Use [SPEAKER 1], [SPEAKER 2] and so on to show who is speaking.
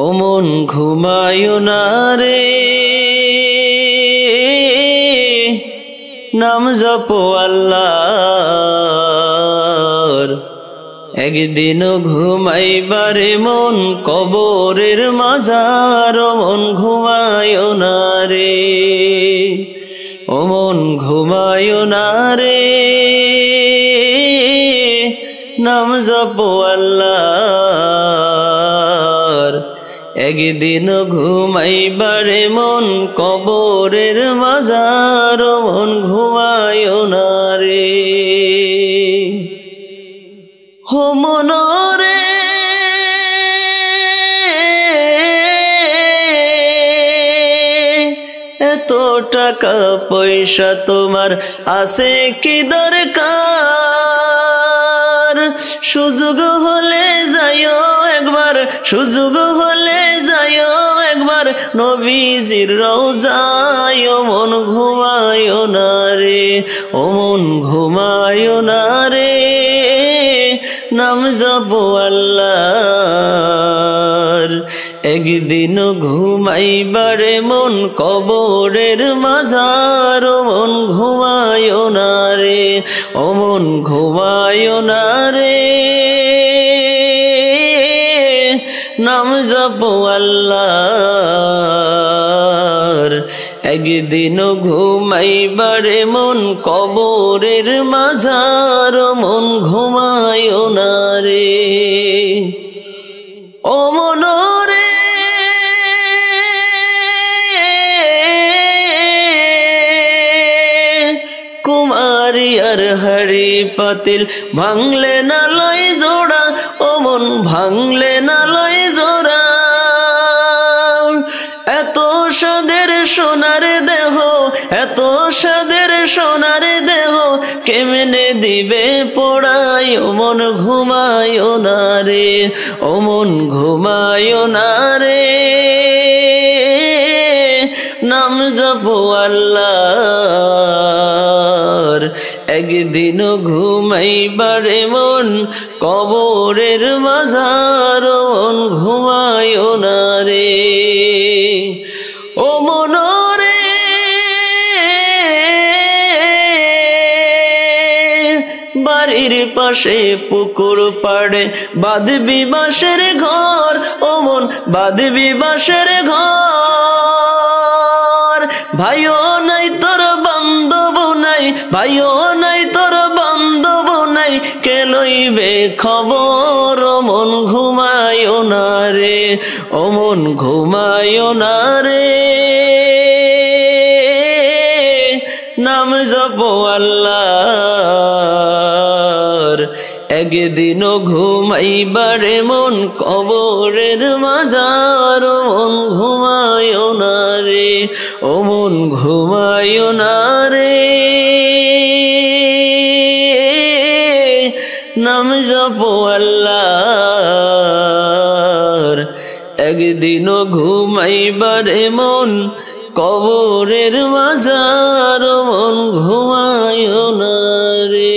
[SPEAKER 1] ও মন ঘুমায় না রে, নাম জপো আল্লাহর। একদিন ঘুমাইবারে মন কবরের মাজার, ও মন ঘুমায় না রে, ও মন ঘুমায় না রে, নাম জপো আল্লাহর। একদিন ঘুমাইবারে মন কবরের মাজার, ও মন ঘুমায় না রে। হো মন রে, এত টাকা পয়সা তোমার আছে কি দরকার? সুযোগ হলে যাইও একবার, সুযোগ হলে যাইও একবার নবীজির রওজায়, ও মন ঘুমায় না রে, ও মন ঘুমায় না রে, নাম জপো আল্লাহর। একদিন ঘুমাইবারে মন কবরের মাজার, ও মন ঘুমায় না রে, ও মন ঘুমায় না রে, নাম জপো আল্লাহর। একদিন ঘুমাইবারে মন কবরের মাজার, ও মন ঘুমায় না রে। ও মন রে, কুমারী আর হাড়ি পাতিল ভাঙলে না লয় জোড়া, ও মন ভাঙলে না লয় জোড়া। এত সাদের সোনার দেহ, এত সাদের সোনার দেহ কেমনে দিবে পোড়াই, ও মন ঘুমায় না রে, ও মন ঘুমায় না রে, নাম জপো আল্লাহর। একদিন ঘুমাইবারে মন কবরের মাজার, ও মন ঘুমায় না রে, ও মন রে। বাড়ির পাশে পুকুর পাড়ে বাঁধবি বাঁশের ঘর, ও মন বাঁধবি বাঁশের ঘর। ভাইও নাই তোর বান্ধব নাই, ভাইও নাই তোর বান্ধব নাই, কে লইবে খবর? ও মন ঘুমায় না রে, ও মন ঘুমায় না রে, নাম জপো আল্লাহর। একদিন ঘুমাইবারে মন কবরের মাজার, ও মন ঘুমায় না রে, ও মন ঘুমায় না রে, নাম জপো আল্লাহর। একদিন ঘুমাইবারে মন কবরের মাজার, ও মন ঘুমায় না রে।